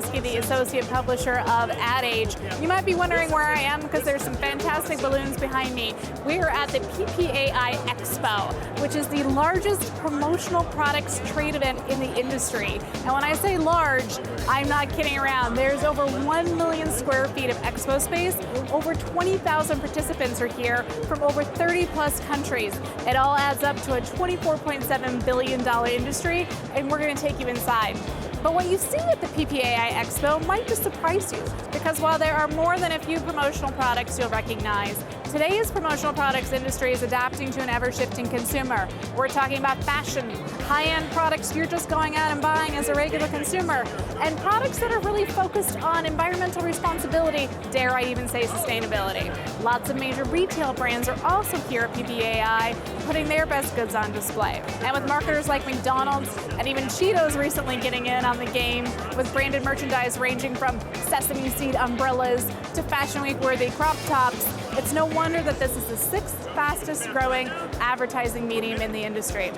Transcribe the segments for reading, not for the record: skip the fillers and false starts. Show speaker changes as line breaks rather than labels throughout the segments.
Waldusky, the associate publisher of Ad Age. You might be wondering where I am because there's some fantastic balloons behind me. We are at the PPAI Expo, which is the largest promotional products trade event in the industry. And when I say large, I'm not kidding around. There's over 1 million square feet of expo space. Over 20,000 participants are here from over 30 plus countries. It all adds up to a $24.7 billion industry, and we're going to take you inside. But what you see at the PPAI Expo might just surprise you, because while there are more than a few promotional products you'll recognize, today's promotional products industry is adapting to an ever-shifting consumer. We're talking about fashion, high-end products you're just going out and buying as a regular consumer, and products that are really focused on environmental responsibility, dare I even say sustainability. Lots of major retail brands are also here at PPAI, putting their best goods on display. And with marketers like McDonald's and even Cheetos recently getting in on the game with branded merchandise ranging from sesame seed umbrellas to Fashion Week-worthy crop tops, it's no wonder that this is the 6th fastest growing advertising medium in the industry.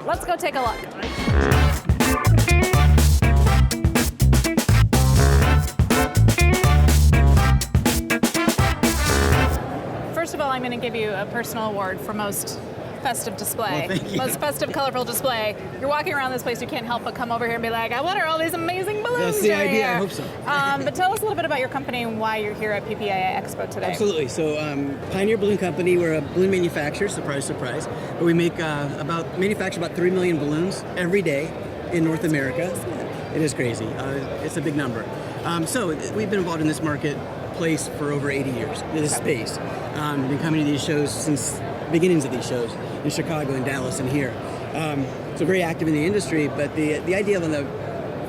Let's go take a look. First of all, I'm going to give you a personal award for most festive display.
Well, thank you.
Most festive, colorful display. You're walking around this place, you can't help but come over here and be like, I wonder all these amazing balloons.
That's the idea,
here.
I hope so.
But tell us a little bit about your company and why you're here at PPAI Expo today.
Absolutely. So, Pioneer Balloon Company, we're a balloon manufacturer, surprise, surprise. But we make manufacture about 3 million balloons every day in North America. It is crazy. It's a big number. So we've been involved in this marketplace for over 80 years, this space. Been coming to these shows since beginnings of these shows in Chicago and Dallas and here. So very active in the industry, but the idea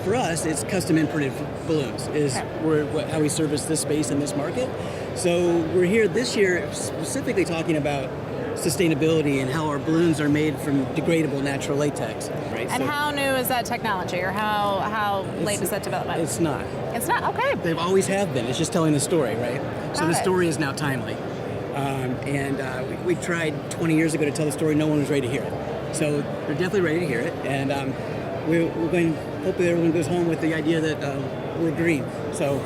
for us is custom imprinted balloons is how we service this space in this market. So we're here this year specifically talking about sustainability and how our balloons are made from degradable natural latex. Right?
And how new is that technology, or how late is that development?
It's not.
It's not? Okay.
They've always have been. It's just telling the story, right? So the story is now timely. We tried 20 years ago to tell the story. No one was ready to hear it. So they're definitely ready to hear it. And we're going, hopefully everyone goes home with the idea that we're green. So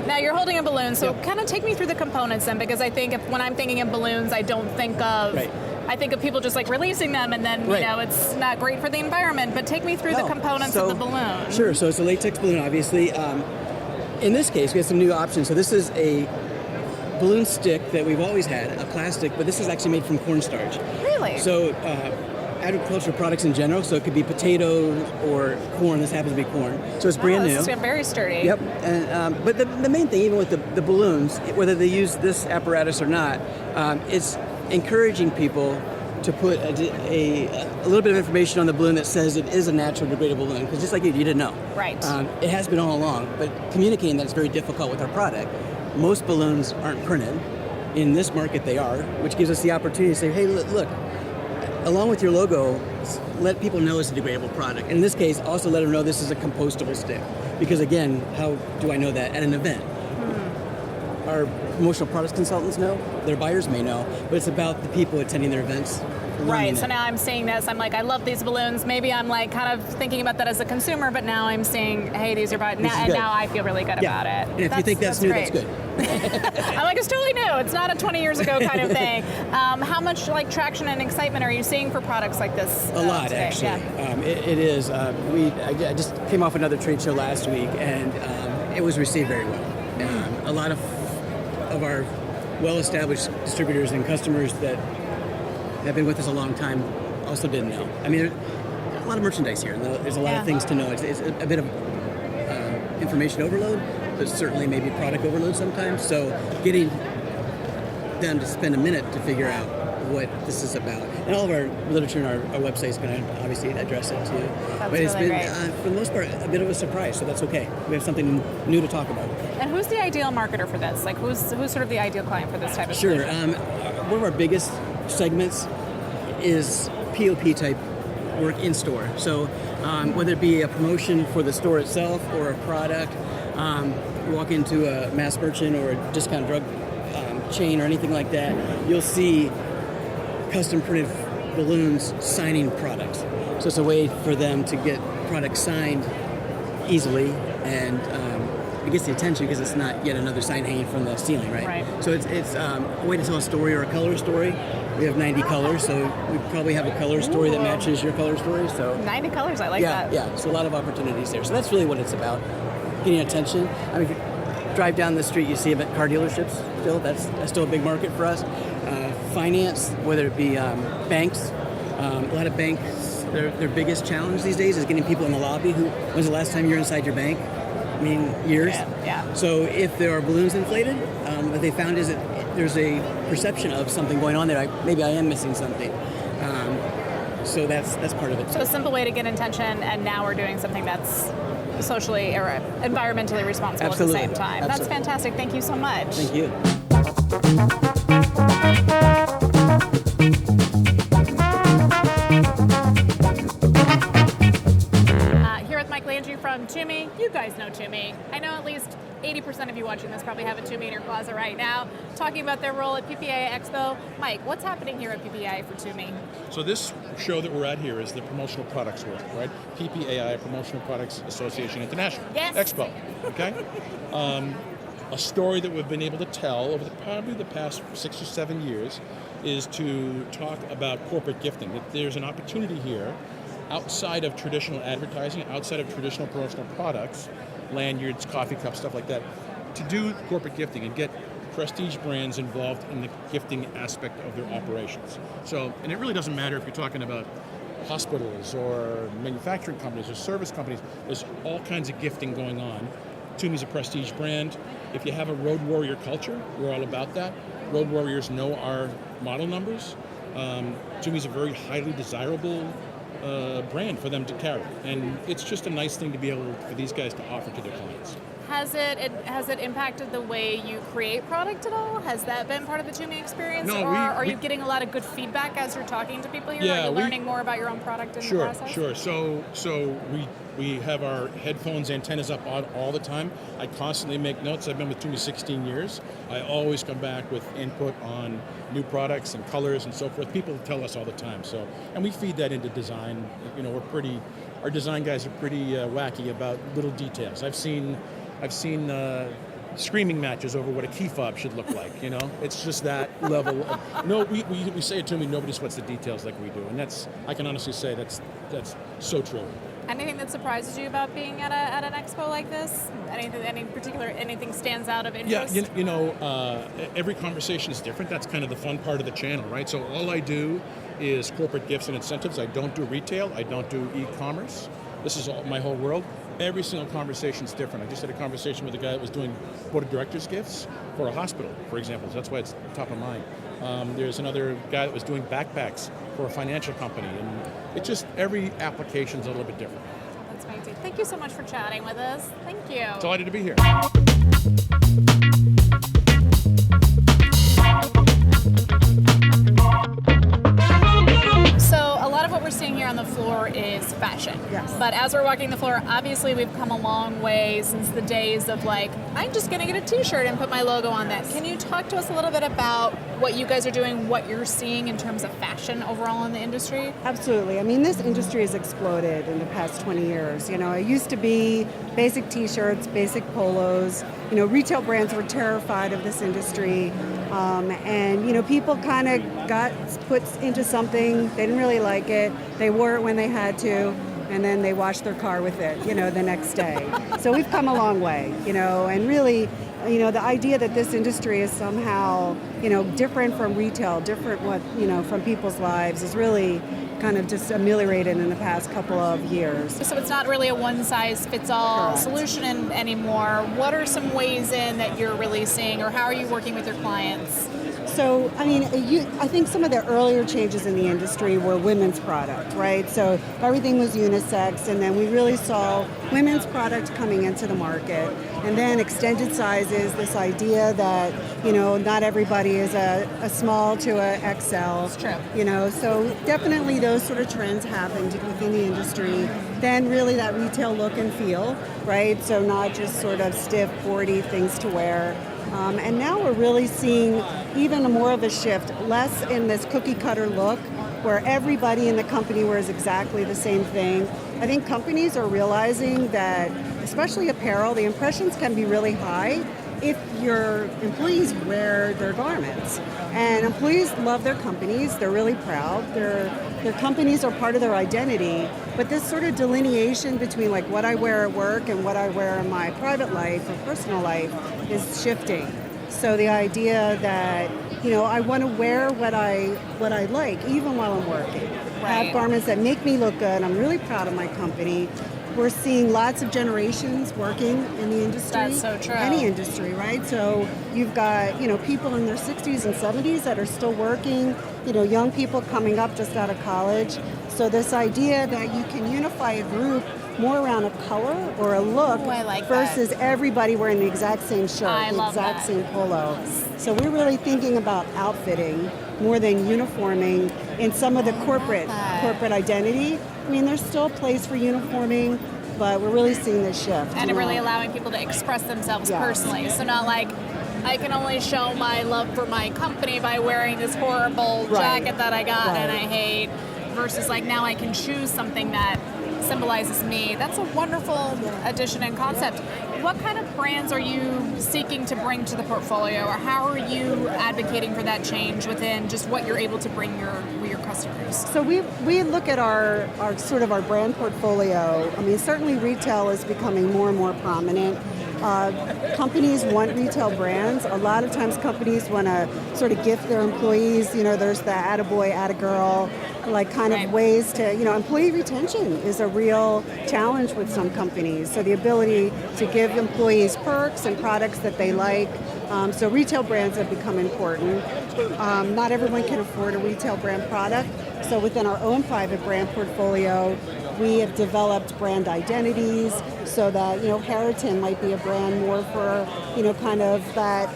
now you're holding a balloon, so kind of take me through the components then, because I think when I'm thinking of balloons, I don't think of...
Right.
I think of people just like releasing them, and then you know it's not great for the environment. But take me through the components of the balloon.
Sure. So it's a latex balloon, obviously. In this case, we have some new options. So this is a balloon stick that we've always had, a plastic, but this is actually made from cornstarch.
Really?
So agricultural products in general. So it could be potatoes or corn. This happens to be corn. So it's brand new.
It's very sturdy.
Yep. And but the main thing, even with the balloons, whether they use this apparatus or not, it's encouraging people to put a little bit of information on the balloon that says it is a natural degradable balloon, because just like you didn't know.
Right.
It has been all along, but communicating that is very difficult with our product. Most balloons aren't printed. In this market they are, which gives us the opportunity to say, hey, look, along with your logo, let people know it's a degradable product. And in this case, also let them know this is a compostable stick. Because again, how do I know that at an event? Our promotional products consultants know, their buyers may know, but it's about the people attending their events.
Right, so now I'm seeing this, I'm like, I love these balloons. Maybe I'm like kind of thinking about that as a consumer, but now I'm saying, hey, these are about, and now I feel really good about it.
And if you think that's new,
great.
that's good.
I'm like, it's totally new. It's not a 20 years ago kind of thing. How much traction and excitement are you seeing for products like this?
A lot,
today?
actually.
Yeah.
It is. I just came off another trade show last week, and it was received very well. A lot of our well-established distributors and customers that have been with us a long time also didn't know. I mean, there's a lot of merchandise here, and there's a lot of things to know. It's a bit of information overload, but certainly maybe product overload sometimes. So getting them to spend a minute to figure out what this is about. And all of our literature and our website is going to obviously address it too.
That's
but it's
really
been,
great.
for the most part, a bit of a surprise, so that's okay. We have something new to talk about.
And who's the ideal marketer for this? Like, who's sort of the ideal client for this type of
Sure.
solution?
One of our biggest segments is POP type work in store. So whether it be a promotion for the store itself or a product, you walk into a mass merchant or a discount drug chain or anything like that, you'll see custom printed balloons signing products. So it's a way for them to get products signed easily and it gets the attention because it's not yet another sign hanging from the ceiling, right?
Right.
So it's a way to tell a story or a color story. We have 90 colors, so we probably have a color story that matches your color story. So
90 colors, I like that.
Yeah, so a lot of opportunities there. So that's really what it's about, getting attention. I mean, if you drive down the street, you see them at car dealerships still. That's still a big market for us. Finance, whether it be banks, a lot of banks, their biggest challenge these days is getting people in the lobby. When's the last time you were inside your bank? I mean, years.
Yeah.
So if there are balloons inflated, what they found is that there's a perception of something going on there. Maybe I am missing something. So that's part of it.
So a simple way to get attention, and now we're doing something that's socially or environmentally responsible
Absolutely.
at the same time.
Absolutely.
That's fantastic. Thank you so much.
Thank you.
Here with Mike Landry from Toomey. You guys know Toomey. I know at least 80% of you watching this probably have a Toomey in your closet right now, talking about their role at PPAI Expo. Mike, what's happening here at PPAI for Toomey?
So this show that we're at here is the Promotional Products World, right? PPAI, Promotional Products Association International.
Yes.
Expo, okay? A story that we've been able to tell over probably the past 6 or 7 years is to talk about corporate gifting. That there's an opportunity here outside of traditional advertising, outside of traditional promotional products, lanyards, coffee cups, stuff like that, to do corporate gifting and get prestige brands involved in the gifting aspect of their operations. So, and it really doesn't matter if you're talking about hospitals or manufacturing companies or service companies. There's all kinds of gifting going on. Toomey's a prestige brand. If you have a road warrior culture, we're all about that. Road warriors know our model numbers. Toomey's a very highly desirable brand for them to carry, and it's just a nice thing to be able for these guys to offer to their clients.
Has it impacted the way you create product at all? Has that been part of the Toomey experience?
No,
or are you getting a lot of good feedback as you're talking to people here?
Yeah,
are you learning more about your own product in the process?
Sure. So we have our headphones, antennas up all the time. I constantly make notes. I've been with Toomey 16 years. I always come back with input on new products and colors and so forth. People tell us all the time. So, and we feed that into design. You know, our design guys are pretty wacky about little details. I've seen screaming matches over what a key fob should look like. You know, it's just that level of, no, we say it to me, nobody sweats the details like we do, and I can honestly say that's so true.
Anything that surprises you about being at an expo like this? Anything stands out of interest?
Yeah, every conversation is different. That's kind of the fun part of the channel, right? So all I do is corporate gifts and incentives. I don't do retail. I don't do e-commerce. This is my whole world. Every single conversation is different. I just had a conversation with a guy that was doing board of directors gifts for a hospital, for example. So that's why it's top of mind. There's another guy that was doing backpacks for a financial company, and it's just every application is a little bit different.
That's amazing. Thank you so much for chatting with us. Thank you.
Delighted to be here.
What we're seeing here on the floor is fashion.
Yes.
But as we're walking the floor, obviously we've come a long way since the days of like, I'm just going to get a t-shirt and put my logo on that. Can you talk to us a little bit about what you guys are doing, what you're seeing in terms of fashion overall in the industry?
Absolutely. I mean, this industry has exploded in the past 20 years. You know, it used to be basic t-shirts, basic polos. You know, retail brands were terrified of this industry. And, you know, people kind of got put into something, they didn't really like it, they wore it when they had to, and then they washed their car with it, you know, the next day. So we've come a long way, you know, and really, you know, the idea that this industry is somehow, you know, different from retail, different from people's lives is really kind of just ameliorated in the past couple of years.
So it's not really a one-size-fits-all
Correct.
solution anymore. What are some ways in that you're really seeing, or how are you working with your clients?
So, I mean, I think some of the earlier changes in the industry were women's product, right? So everything was unisex, and then we really saw women's product coming into the market. And then extended sizes, this idea that, you know, not everybody is a small to a XL.
It's true.
You know, so definitely those sort of trends happened within the industry. Then really that retail look and feel, right? So not just sort of stiff, boardy things to wear. And now we're really seeing even more of a shift, less in this cookie cutter look where everybody in the company wears exactly the same thing. I think companies are realizing that especially apparel, the impressions can be really high if your employees wear their garments. And employees love their companies, they're really proud, their companies are part of their identity, but this sort of delineation between like what I wear at work and what I wear in my private life or personal life is shifting. So the idea that, you know, I want to wear what I like even while I'm working.
Right.
Have garments that make me look good. I'm really proud of my company. We're seeing lots of generations working in the industry.
That's so true.
Any industry, right? So you've got, you know, people in their 60s and 70s that are still working, you know, young people coming up just out of college. So this idea that you can unify a group more around a color or a look
Ooh, I like that.
versus everybody wearing the exact same shirt,
I
the
love
exact
that.
same polo. So we're really thinking about outfitting more than uniforming in some of the corporate identity. I mean, there's still a place for uniforming, but we're really seeing this shift.
And
you
really
know?
allowing people to express themselves
Yes.
personally. So not like, I can only show my love for my company by wearing this horrible
Right.
jacket that I got and I
Right.
hate, versus like now I can choose something that symbolizes me. That's a wonderful addition and concept. What kind of brands are you seeking to bring to the portfolio, or how are you advocating for that change within just what you're able to bring your customers?
So we look at our sort of our brand portfolio. I mean, certainly retail is becoming more and more prominent. Companies want retail brands. A lot of times companies want to sort of gift their employees, you know, there's the attaboy, attagirl, like kind of
Right.
ways to, you know, employee retention is a real challenge with some companies. So the ability to give employees perks and products that they like. So retail brands have become important. Not everyone can afford a retail brand product. So within our own private brand portfolio, we have developed brand identities so that, you know, Harriton might be a brand more for, you know, kind of that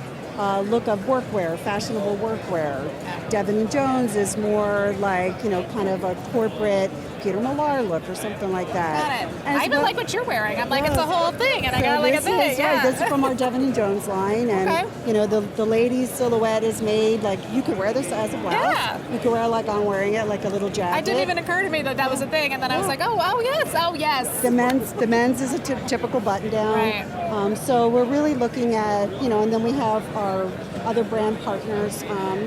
look of workwear, fashionable workwear. Devin & Jones is more like, you know, kind of a corporate Peter Millar look or something like that.
Got it.
And
I even like what you're wearing. I'm like, it's a
Yes.
whole thing, and I
So
got like a
this
thing.
is,
Yeah.
right, this is from our Devin & Jones line, and
Okay.
you know the ladies' silhouette is made like you could wear this as a blouse.
Yeah.
You could wear like I'm wearing it, like a little jacket.
It didn't even occur to me that that was a thing, and then I was like, oh yes.
The men's is a typical button down.
Right.
So we're really looking at, you know, and then we have our other brand partners,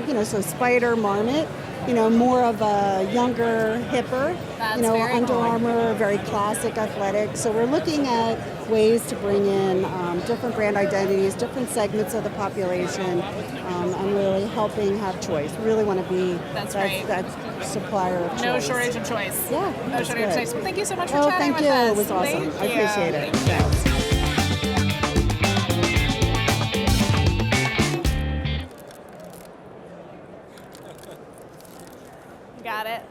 you know, so Spider, Marmot, you know, more of a younger, hipper,
That's
you know,
very
Under
cool.
Armour, very classic, athletic. So we're looking at ways to bring in different brand identities, different segments of the population, and really helping have choice. We really want to be
That's
that,
right.
that supplier of choice.
No shortage of choice.
Yeah,
No
that's
shortage of
good.
choice. Well, thank you so much for
Oh,
chatting
thank
with
you.
us.
It was awesome.
Thank
I
you.
appreciate it.
Thank you.
Thanks.
Got it.